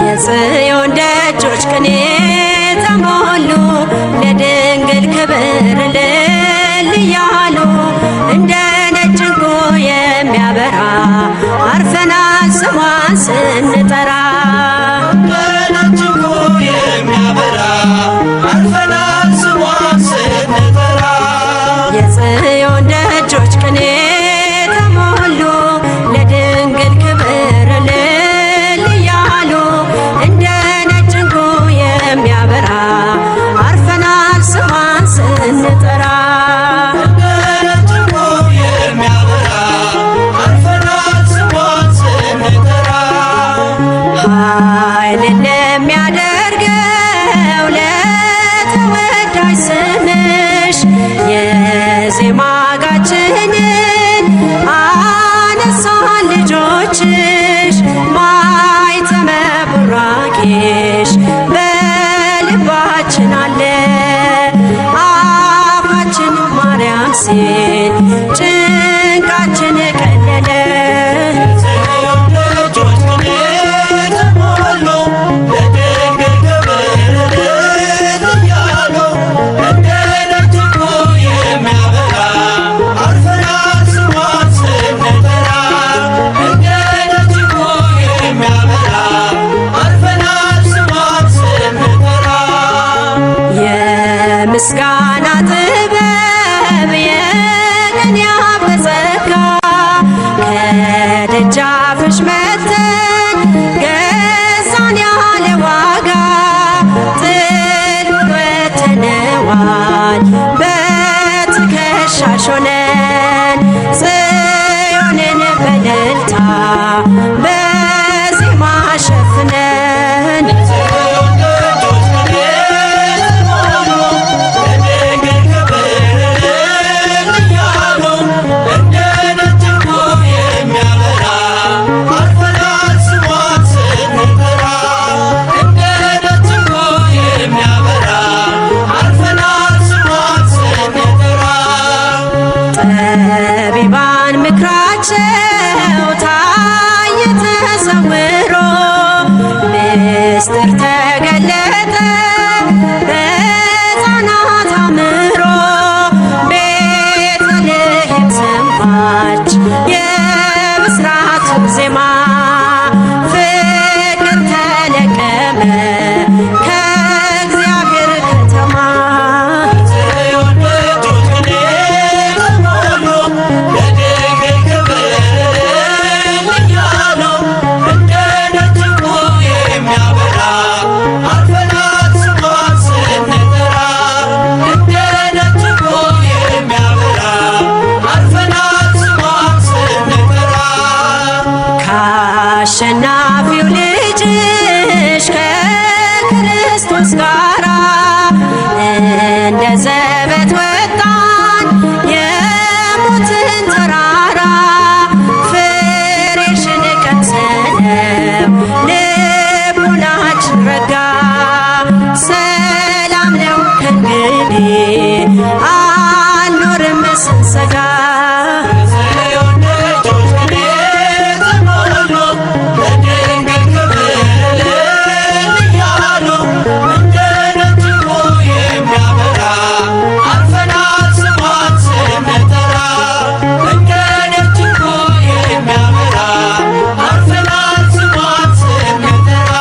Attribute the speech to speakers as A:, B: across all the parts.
A: የጽዮን ደጆች ቅኔ ተሞሉ ለድንግል ክብር እልል እያሉ እንደ ነጭ ዕንቁ የሚያበራ አርፈናል ስሟን ስንጠራ
B: እንደ ነጭ ዕንቁ የሚያበራ አርፈናል ስሟን ስንጠራ
A: የጽዮን ደጆች ቅኔ ተሞሉ ለድንግል ክብር እልል እያሉ እንደ ነጭ ዕንቁ የሚያበራ አርፈናል ስሟን ስንጠራ
B: እንደ ነጭ ዕንቁ የሚያበራ አርፈናል ስሟን ስንጠራ
A: ኃይልን ለሚያደርገው ለተወዳጅ ስምሽ የዜማ ጋችንን አነሳን ልጆችሽ ማኅተመ ቡራኬሽ በልባችን አለ አፋችን ማርያም ሲል ጭንቃችን ቀለለ
B: የጽዮን ደጆች ቅኔ ተሞሉ ለድንግል ክብር እልል እያሉ እንደ ነጭ ዕንቁ የሚያበራ አርፈናል ስሟን ስንጠራ እንደ ነጭ ዕንቁ የሚያበራ አርፈናል ስሟን ስንጠራ
A: የምስጋና ጥበብ የቅኔያት ጸጋ ከደጃፍሽ መጥተን ገዛን ያለ ዋጋ ጥል ወጥተነዋል በትከሻሽ ሆነን ጽዮንን በእልልታ በዜማ ሸፍነን
B: የጽዮን ደጆች ቅኔ ተሞሉ ለድንግል ክብር እልል እያሉ እንደ ነጭ ዕንቁ የሚያበራ አርፈናል ስሟን ስንጠራ እንደ ነጭ ዕንቁ የሚያበራ አርፈናል ስሟን ስንጠራ
A: ጠቢባን ምክራቸው ታየ ተሰውሮ ምስጢር ተገለጠ በሕፃናት አእምሮ ቤተልሔም ሰማች የብስራቱን ዜማ ፍቅር ተለቀመ ከእግዚአብሔር ከተማ
B: የጽዮን ደጆች ቅኔ ተሞሉ ለድንግል ክብር እልል እያሉ እንደ ነጭ ዕንቁ የሚያበራ አርፈናል ስሟን ስንጠራ እንደ ነጭ ዕንቁ የሚያበራ አርፈናል ስሟን ስንጠራ
A: ከአሸናፊው ልጅሽ ከክርስቶስ ጋራ እንደ ዘበት ወጣን የሞትን ተራራ ፍሬሽን ቀምሰነው ልቡናችን ረጋ ሰላም ነው ከእንግዲህ አንኖርም ስንሰጋ
B: የጽዮን ደጆች ቅኔ ተሞሉ ለድንግል ክብር እልል እያሉ እንደ ነጭ ዕንቁ የሚያበራ አርፈናል ስሟን ስንጠራ እንደ ነጭ ዕንቁ የሚያበራ አርፈናል ስሟን ስንጠራ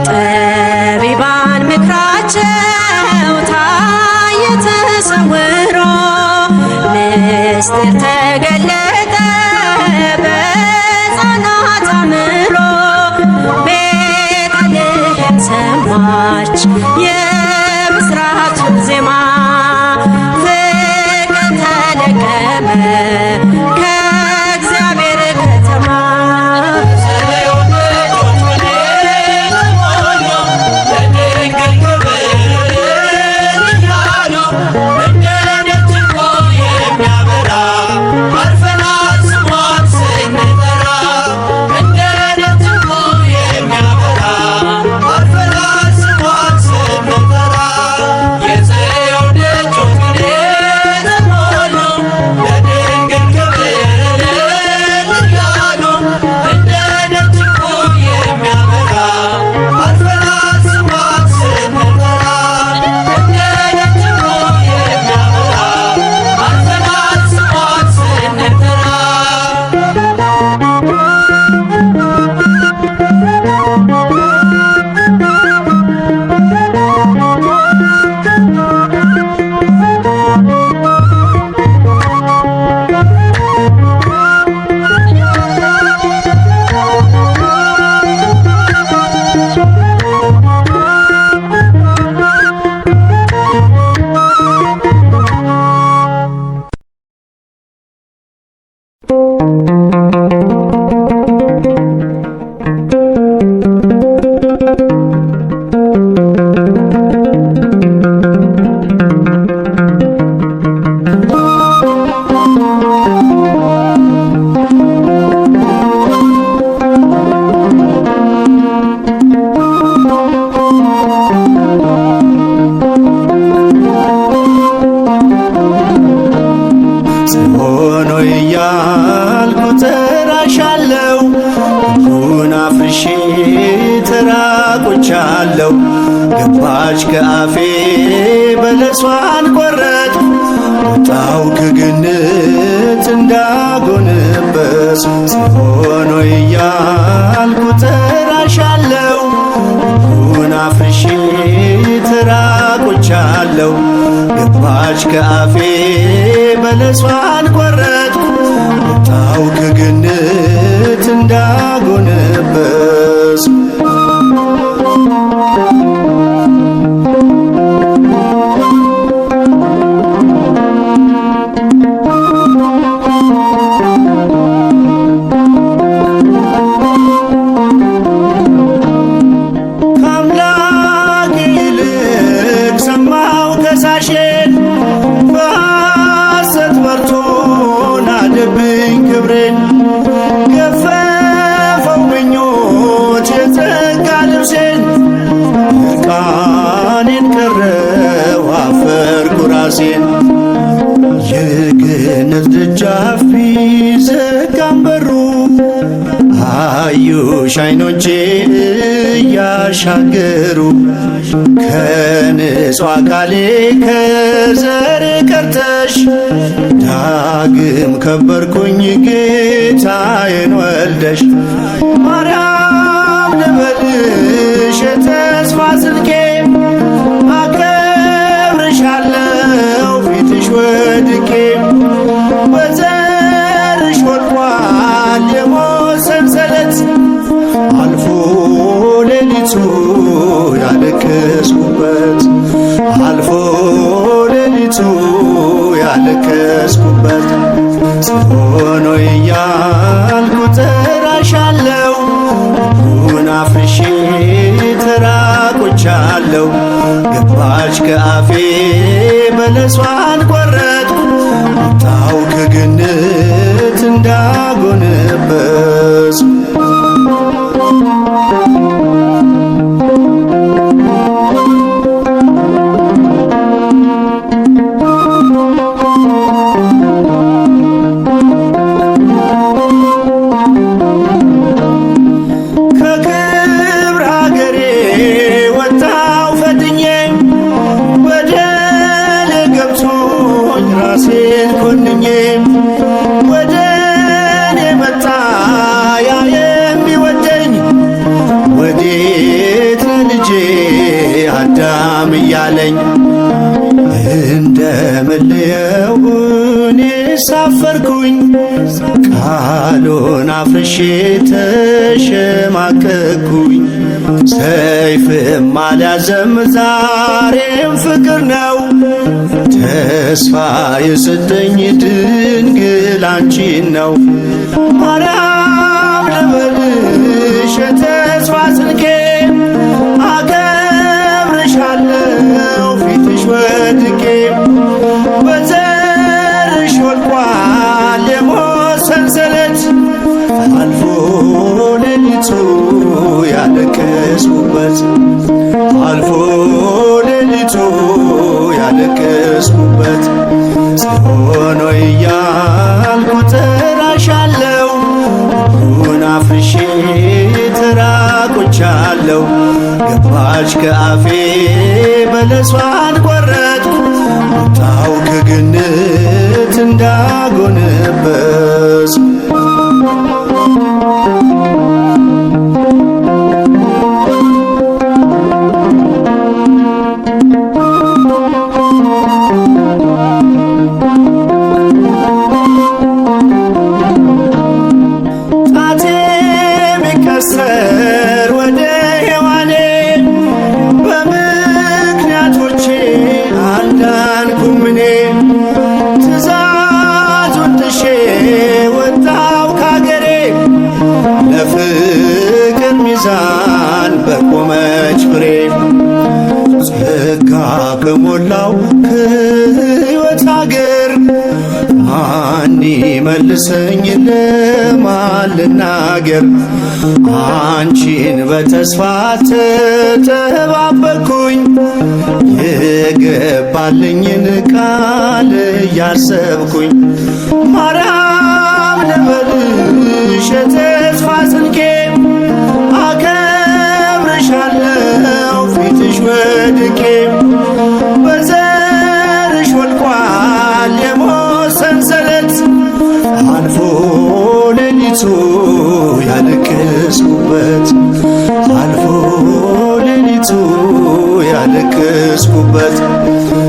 A: ጠቢባን ምክራቸው ታየ ተሰውሮ ምስጢር ተገለጠ በሕፃናት አእምሮ ቤተልሔም ሰማች የብስራቱን ዜማ ፍቅር ተለቀመ ከእግዚአብሔር ከተማ
B: የጽዮን ደጆች ቅኔ ተሞሉ ለድንግል ክብር ገባች ከአፌ በለሷን ቆረጥኩ ወጣው ከገነት እንዳጎነበስ ጽዮን ሆይ እያልኩ እጠራሻለሁ ሕጉን አፍርሼ ተራቆቻለሁ ገባች ከአፌ በለሷን ቆረጥኩ ወጣው ከገነት እንዳጎነበስ የገነት ደጃፍ ቢዘጋም በሩ አዩሽ ዓይኖቼ እያሻገሩ ከንጹሕ አካሌ ከዘሬ ቀርተሽ ዳግም ከበርኩኝ ጌታዬን ወልደሽ ማርያም ልበልሽ የተስፋ ስልኬ አከብርሻለሁ ፊትሽ ወድቄ በዘርሽ ወድቋል የሞት ሰንሰለት አልፎ ሌሊቱ ያለቀስኩበት አልፎ ሌሊቱ ያለቀስኩበት ጽዮን ሆይ እያልኩ እጠራሻለሁ ሕጉን አፍርሼ ተራቆቻለሁ ገባች ከአፌ በለሷን ቆረጥኩ ወጣው ከገነት እንዳጎነበስ አዳም እያለኝ እንደምለየው እኔ ሳፈርኩኝ ቃሉን አፍርሼ ተሸማቀቅኩኝ ሰይፍም አልያዘም ዛሬም ፍቅር ነው ተስፋ የሰጠኝ ድንግል አንቺን ነው ማርያም ልበልሽ የተስፋ ስልኬ አከብርሻለሁ ፊትሽ ወድቄ በዘርሽ ወድቋል የሞት ሰንሰለት አልፎ ሌሊቱ ያለቀስኩበት አልፎ ሌሊቱ ያለቀስኩበት ጽዮን ሆይ እያልኩ እጠራሻለሁ ሕጉን አፍርሼ ተራቆቻለሁ ገባች ከአፌ በለሷን ቆረጥኩ ወጣው ከገነት እንዳጎነበስ ለፍቅር ሚዛን በቆመች ፍሬ ጸጋ ከሞላው ከሕይወት አገር ማን መልሰኝ ለማን ልናገር አንቺን በተስፋ ተጠባበቅኩኝ የገባልኝን ቃል እያሰብኩኝ ማርያም ልበልሽ የተስፋ ስንቄ አከብርሻለሁ ፊትሽ ወድቄ በዘርሽ ወድቋል የሞት ሰንሰለት አልፎ ሌሊቱ ያለቀስኩበት አልፎ ሌሊቱ ያለቀስኩበት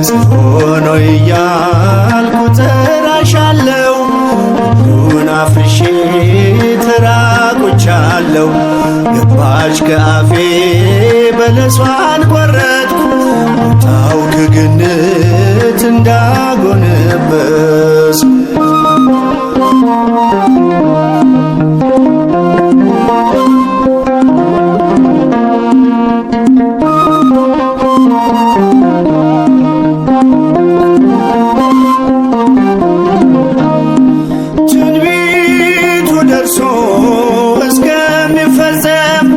B: ጽዮን ሆይ እያልኩ ጠራሻለሁ ሁሉን አፍርሼ ተራቁቻለሁ ገባች ከአፌ በለሷን ቆረጥኩ ቦታው ከገነት እንዳጎነበስ ትንቢቱ ደርሶ እስከሚፈጸም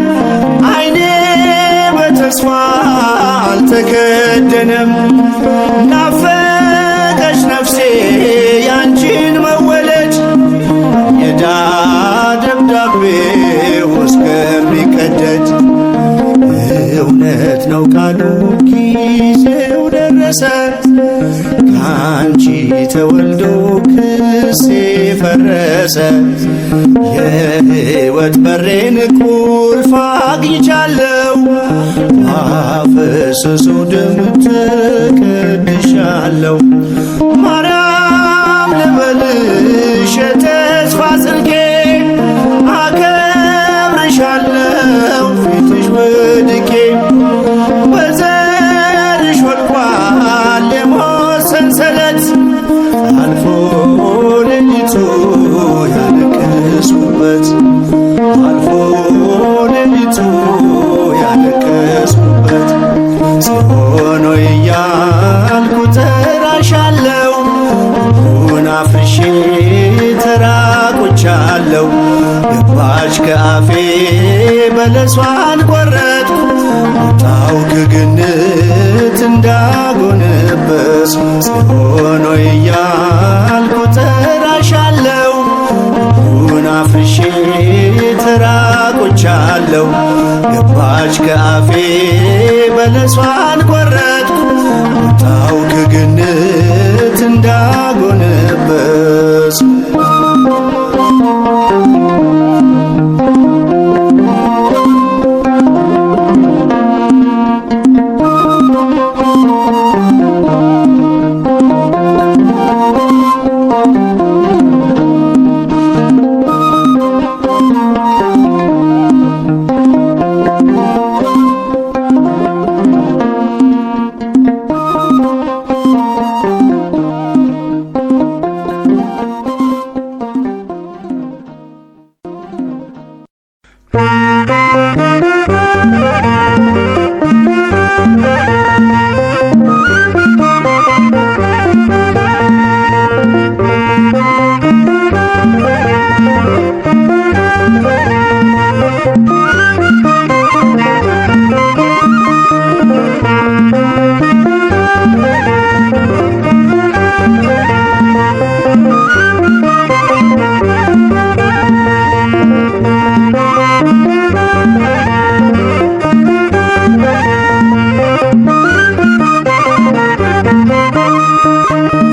B: ዓይኔ በተስፋ አልተከደነም ናፈቀች ነፍሴ ያንቺን መወለድ የዕዳ ደብዳቤው እስከሚቀደድ እውነት ነው ቃሉ ጊዜው ደረሰ ከአንቺ ተወልዶ ክሴ ፈረሰ የሕይወት በሬን ቁልፍ አግኝቻለሁ ባፈሰሰው ደም ተቀድሻለሁ ማርያም ልበልሽ የተስፋ ጽጌ አከብርሻለሁ ፊትሽ ወድቄ በዘርሽ ወድቋል የሞት ሰንሰለት አልፎ ሌሊቱ ያለቀስኩበት አልፎ ሌሊቱ ያለቀስኩበት ጽዮን ሆይ እያልኩ ጠራሻለሁ ሁሉን አፍርሼ ተራቁቻለሁ ገባች ከአፌ በለሷን ቆረጥኩ ቦታው ከገነት እንዳጎነበስ ጽዮን ሆይ እያልኩ ጠራሻለሁ ሁሉን አፍርሼ ተራቁቻለሁ ገባች ከአፌ በለሷን ቆረጥኩ ቦታው ከገነት እንዳጎነበስ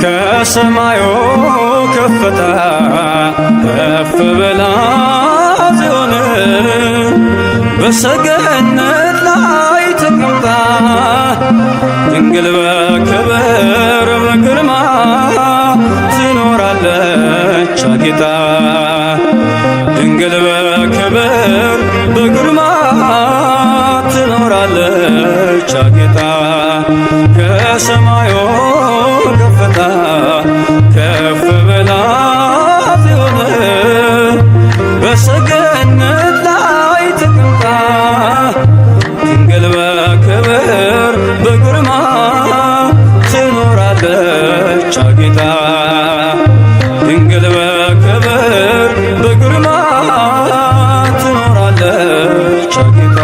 C: ከሰማዩ ከፍታ ከፍ ብላ ጽዮን በሰገነት ላይ ተቀምጣ ድንግል በክብር በግርማ ትኖራለች አጊጣ ድንግል በክብር በግርማ ትኖራለች አጊጣ ከሰማዩ ከፍታ ከፍ ብላ ጽዮን በሰገነት ላይ ተቀምጣ ድንግል በክብር በግርማ ትኖራለች አጊጣ ድንግል በክብር በግርማ ትኖራለች አጊጣ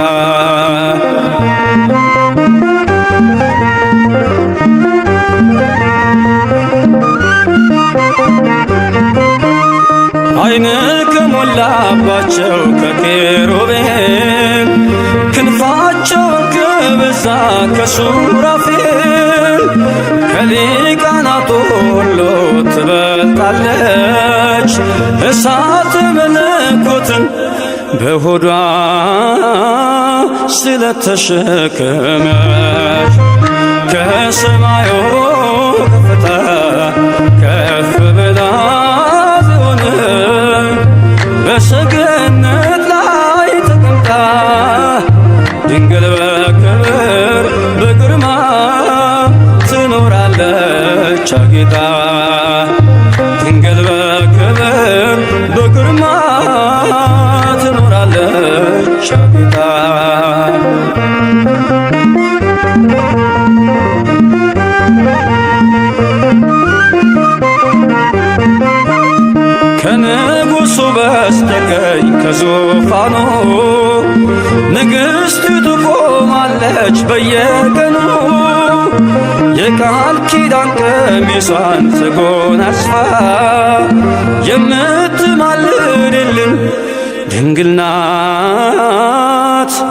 C: ዓይን ከሞላባቸው ከኪሩቤል ክንፋቸውን ከበዛ ከዛ ከሱራፌል ከሊቃናቱ ሁሉ ትበልጣለች። እሳተ መለኮትን በሆዷ ስለተሸከመች ከሰማዩ ከፍታ ከፍ ብላ ጽዮን በሰገነት ላይ ተቀምጣ ድንግል በክብር በግርማ ትኖራለች አጊጣ። ድንግል በክብር በግርማ ትኖራለች አጊጣ። ከንጉሡ በስተቀኝ ከዙፋኑ ንግሥቲቱ ቆማለች በየቀኑ የቃል ኪዳን ቀሚሷን ተጎናጽፋ የምትማልድልን ድንግል ናት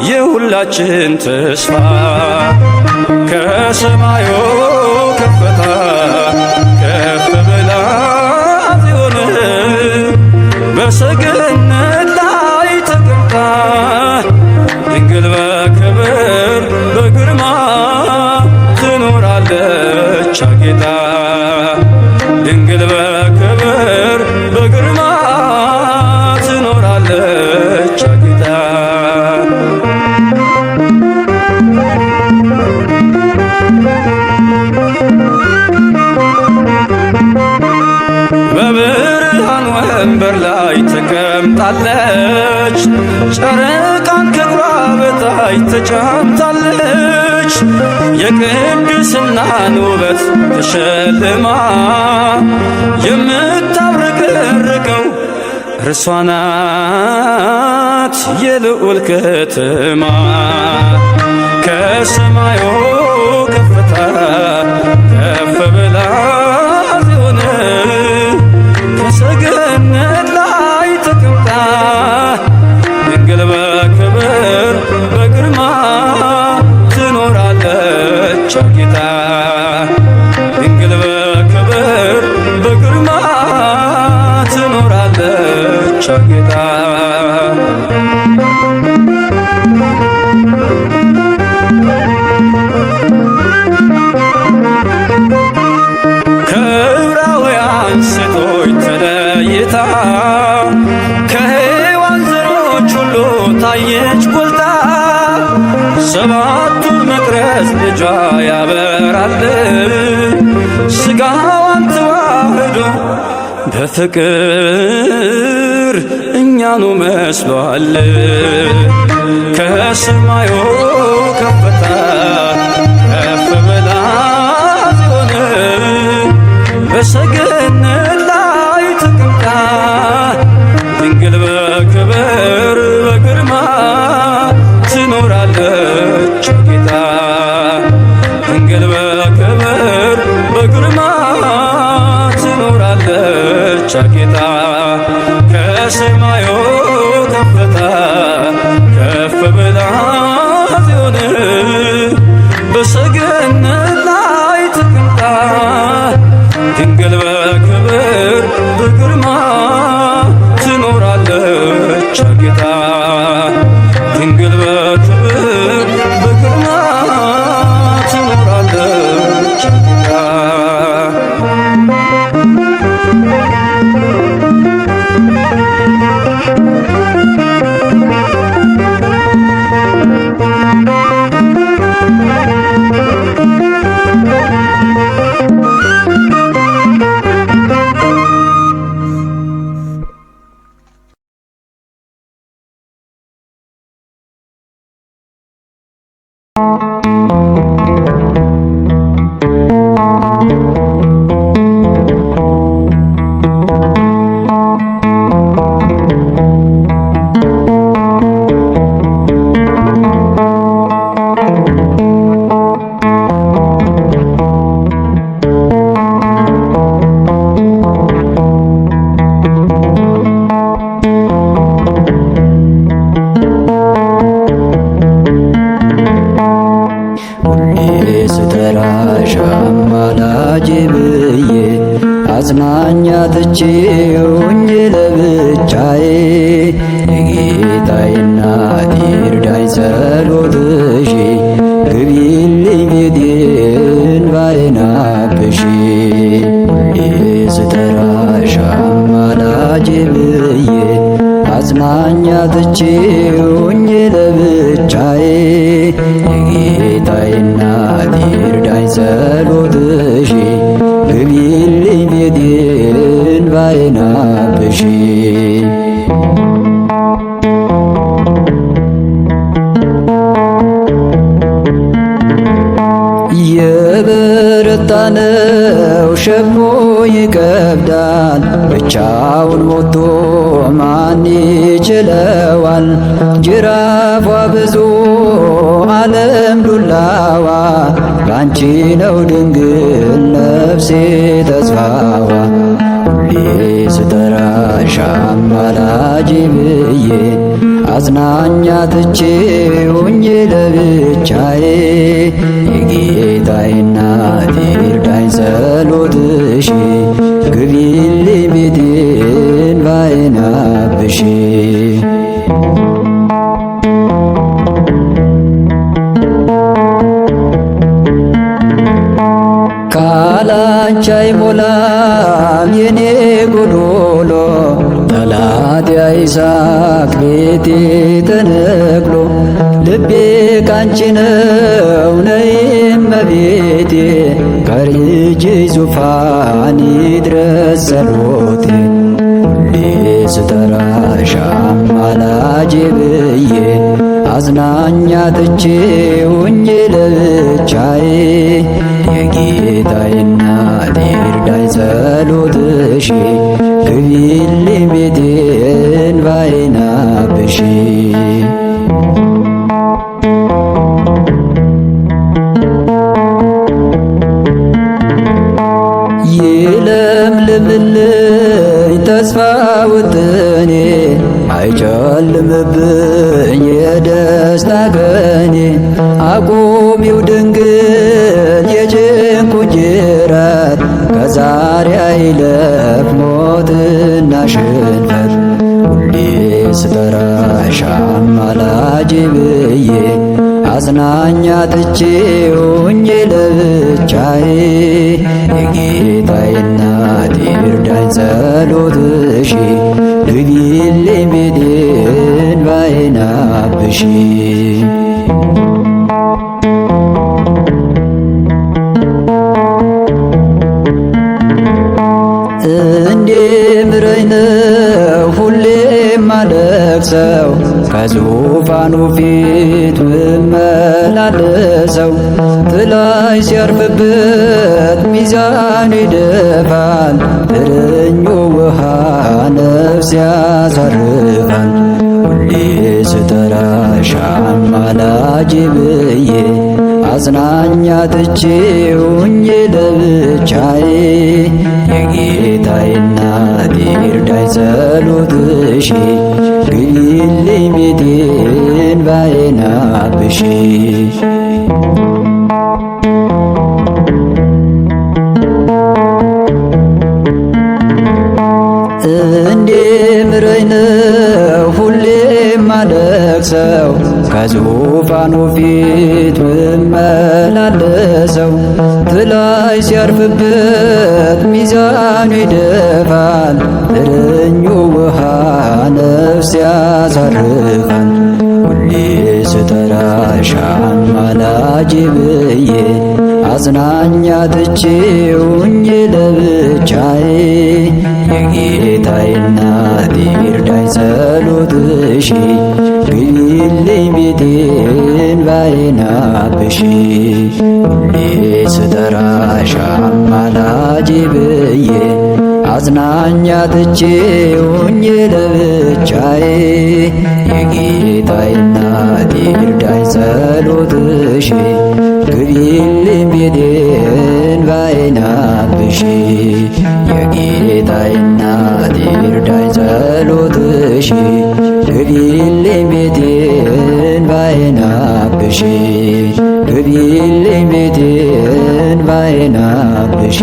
C: የሁላችን ተስፋ። ከሰማዩ ከፍታ ከፍ ብላ ጽዮን በሰገነት ላይ ተቀምጣ ድንግል በክብር በግርማ ትኖራለች አጊጣ። ድንግል በክብር በግርማ ትኖራለች አጊጣ። በብርሃን ወንበር ላይ ተቀምጣለች። ጨረቃን ከእግሯ በታች ተጫምታለች። የቅድስናን ውበት ተሸልማ የምታብረቀርቀው እርሷ ናት የልዑል ከተማ። ከሰማዩ ከፍታ ከፍ ብላ ጽዮን ከሰገነት ላይ ተቀምጣ ድንግል በክብር በግርማ ትኖራለች አጊጣ። ድንግል በክብር በግርማ ትኖራለች አጊጣ። ከዕብራውያን ሴቶች ተለይታ ከሔዋን ዘሮች ሁሉ ታየች ጎልታ። ሰባቱን መቅረዝ ልጇ ያበራል ሥጋዋን ተዋህዶ በፍቅር እኛኑ መስሏል። ከሰማዩ ከፍታ ከፍ ብላ ጽዮን በሰገነት ላይ ተቀምጣ ድንግል በክብር በግርማ ትኖራለች አጊጣ። ድንግል በክብር በግርማ ትኖራለች አጊጣ። ከሰማዩ ከፍታ ከፍ ብላ ጽዮን በሰገነት ላይ ተቀምጣ ድንግል በክብር በግርማ ትኖራለች አጊጣ። ድንግል በክብር በግርማ ትኖራለች አጊጣ።
D: ስጠራሽ አማላጄ ብዬ አጽናኛ ትቼውኝ ለብቻዬ የጌታዬ እናት ይርዳኝ ጸሎትሽ ግቢልኝ ቤቴን ባዬን አብሺ ሁሌ ስጠራሽ አማላጄ ብዬ አጽናኛ ትቼውኝ ለብቻዬ የጌታዬ እናት ይርዳኝ ጸሎትሽ ግቢልኝ ቤቴን ባዬን አብሺ የበረታ ነው ሸክሙ ይከብዳል ብቻውን ሞቶ ማን ይችለዋል? ጅራፏ ብዙ ዓለም ዱላዋ ላንቺ ነው ድንግል ነፍሴ ተስፋዋ ሁሌ ስጠራሽ አማላጄ ብዬ አጽናኛ ትቼውኝ ለብቻዬ የጌታዬ እናት ይርዳኝ ጸሎትሽ ግቢልኝ ቤቴን ባዬን አብሺ ካላንቺ አይሞላም የኔ ጎዶሎ ጠላት ያይሳቅ ቤቴ ተነቅሎ ልቤ ካንቺ ነው ነይ እመቤቴ ከልጅሽ ዙፋን ይድረስ ጸሎቴ ሁሌ ስጠራሽ አማላጄ ብዬ አጽናኛ ትቼውኝ ለብቻዬ የጌታዬ እናት ይርዳኝ ጸሎትሽ ግቢልኝ ቤቴን ባዬን አብሺ ይለምልምልኝ ተስፋ ውጥኔ አይጨልምብኝ የደስታ ቀኔ አቁሚው ድንግል የጭንቁን ጅራት ከዛሬ አይለፍ ሞትና ሽንፈት ሁሌ ስጠራሽ አማላጄ ብዬ አጽናኛ ትቼውኝ ለብቻዬ የጌታዬ እናት ይርዳኝ ጸሎትሽ ግቢልኝ ቤቴን ባዬን አብሺ እንዲምረኝ ነው ሁሌ ማለቅሰው ከዙፋኑ ፊት ምመላለሰው ጥላይ ሲያርፍበት ሚዛኑ ይደፋል እረኞ ውሃ ነፍስ ያሳርፋል ሁሌ ስጠራሽ አማላጄ ብዬ አጽናኛ ትቼውኝ ለብቻዬ የጌታዬ እናት ይርዳኝ ጸሎትሽ ግቢልኝ ቤቴን ባዬን አብሺ እንዲምረኝ ነው ሁሌ ማለቅሰው ከዙፋኑ ፊት ምመላለሰው ጥላይ ሲያርፍበት ሚዛኑ ይደፋል እረኞ ውሃ ነፍስ ያሳርፋል ሁሌ ስጠራሽ አማላጄ ብዬ አጽናኛ ትቼውኝ ለብቻዬ የጌታዬ እናት ይርዳኝ ጸሎትሽ ግቢልኝ ቤቴን ባዬን አብሺ ሁሌ ስጠራሽ አማላጄ ብዬ አጽናኛ ትቼውኝ ለብቻዬ የጌታዬ እናት ይርዳኝ ጸሎትሽ ግቢልኝ ቤቴን ባዬን አብሺ የጌታዬ እናት ይርዳኝ ጸሎትሽ ግቢልኝ ቤቴን ባዬን አብሺ ግቢልኝ ቤቴን ባይናብሺ